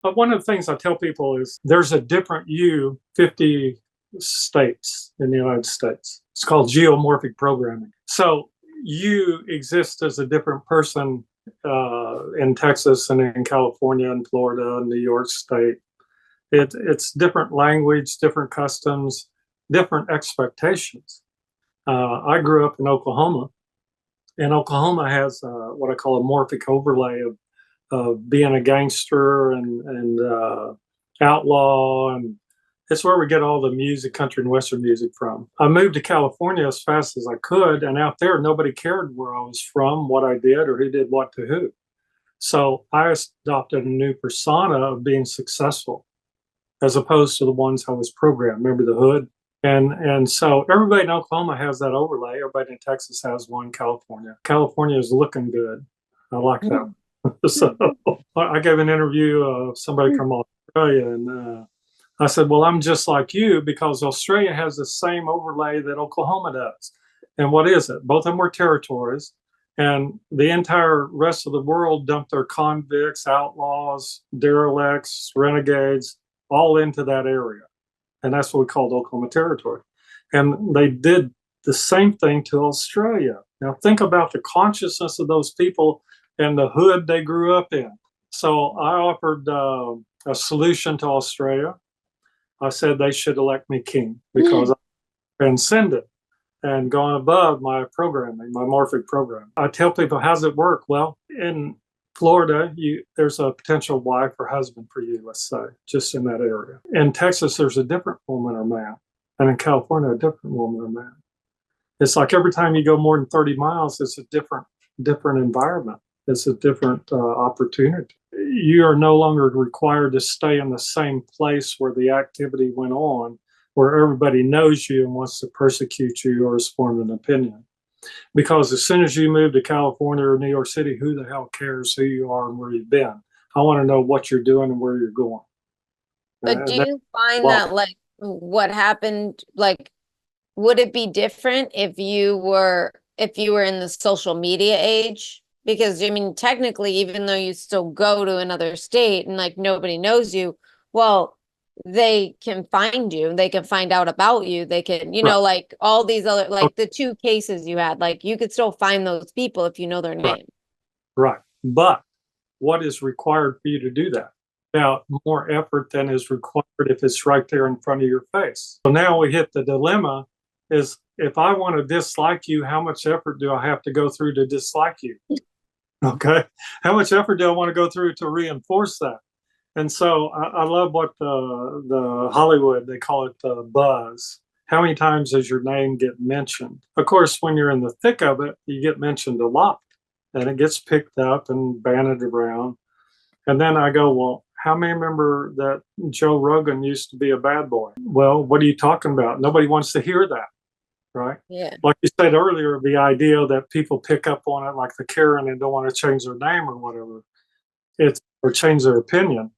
But one of the things I tell people is there's a different you, 50 states in the United States. It's called geomorphic programming. So you exist as a different person in Texas and in California and Florida and New York State. It's different language, different customs, different expectations. I grew up in Oklahoma, and Oklahoma has what I call a morphic overlay of being a gangster and outlaw, and it's where we get all the music, country and western music from. I moved to California as fast as I could, and out there nobody cared where I was from, what I did, or who did what to who. So I adopted a new persona of being successful, as opposed to the ones I was programmed. Remember the hood? And so everybody in Oklahoma has that overlay. Everybody in Texas has one. California is looking good. I like that. So I gave an interview of somebody from Australia, and I said, well, I'm just like you because Australia has the same overlay that Oklahoma does. And what is it? Both of them were territories, and the entire rest of the world dumped their convicts, outlaws, derelicts, renegades, all into that area. And that's what we called Oklahoma Territory. And they did the same thing to Australia. Now, think about the consciousness of those people and the hood they grew up in. So I offered a solution to Australia. I said they should elect me king because I transcended and gone above my programming, my morphic program. I tell people, how's it work? Well, in Florida, there's a potential wife or husband for you, let's say, just in that area. In Texas, there's a different woman or man. And in California, a different woman or man. It's like every time you go more than 30 miles, it's a different environment. It's a different opportunity. You are no longer required to stay in the same place where the activity went on, where everybody knows you and wants to persecute you or has formed an opinion. Because as soon as you move to California or New York City, who the hell cares who you are and where you've been? I want to know what you're doing and where you're going. But do you find that, like, what happened, like, would it be different if you were in the social media age? Because I mean, technically, even though you still go to another state and like nobody knows you, well, they can find you, they can find out about you, they can, you know, like all these other, like the two cases you had, like you could still find those people if you know their name. Right. But what is required for you to do that? Now, more effort than is required if it's right there in front of your face. So now we hit the dilemma is, if I want to dislike you, how much effort do I have to go through to dislike you? Okay. How much effort do I want to go through to reinforce that? And so I love what the Hollywood, they call it the buzz. How many times does your name get mentioned? Of course, when you're in the thick of it, you get mentioned a lot and it gets picked up and banded around. And then I go, well, how many remember that Joe Rogan used to be a bad boy? Well, what are you talking about? Nobody wants to hear that. Right? Yeah. Like you said earlier, the idea that people pick up on it like the Karen and don't want to change their name or whatever, or change their opinion.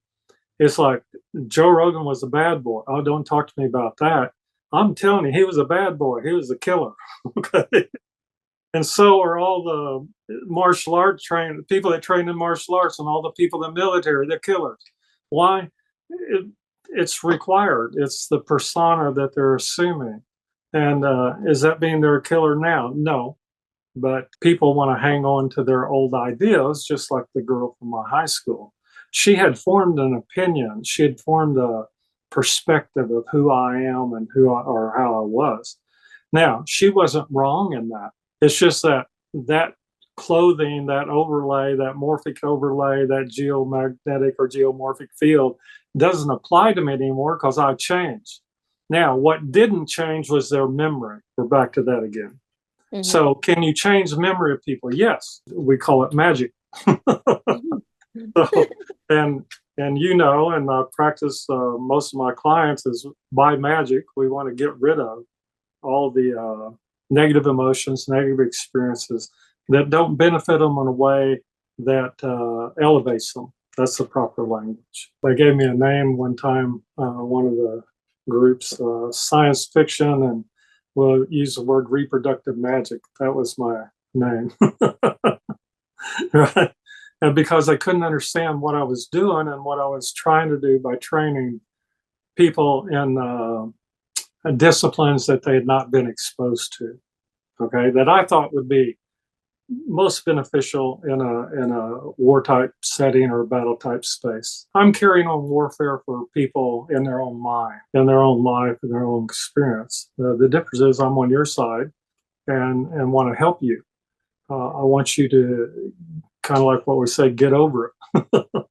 It's like Joe Rogan was a bad boy. Oh, don't talk to me about that. I'm telling you, he was a bad boy. He was a killer. Okay. And so are all the martial arts trained people that train in martial arts and all the people in the military, they're killers. Why? It's required. It's the persona that they're assuming. And is that mean they're a killer now? No. But people want to hang on to their old ideas, just like the girl from my high school. She had formed an opinion. She had formed a perspective of who I am and or how I was. Now, she wasn't wrong in that. It's just that clothing, that overlay, that morphic overlay, that geomagnetic or geomorphic field doesn't apply to me anymore because I changed. Now, what didn't change was their memory. We're back to that again. Mm-hmm. So can you change the memory of people? Yes. We call it magic. So, and you know, and I practice most of my clients is by magic. We want to get rid of all the negative emotions, negative experiences that don't benefit them in a way that elevates them. That's the proper language. They gave me a name one time, one of the groups, science fiction, and we'll use the word reproductive magic. That was my name. Right. And because I couldn't understand what I was doing and what I was trying to do by training people in disciplines that they had not been exposed to, okay, that I thought would be most beneficial in a war type setting or a battle type space. I'm carrying on warfare for people in their own mind, in their own life, in their own experience. The difference is I'm on your side and want to help you. I want you to kind of like what we say, get over it.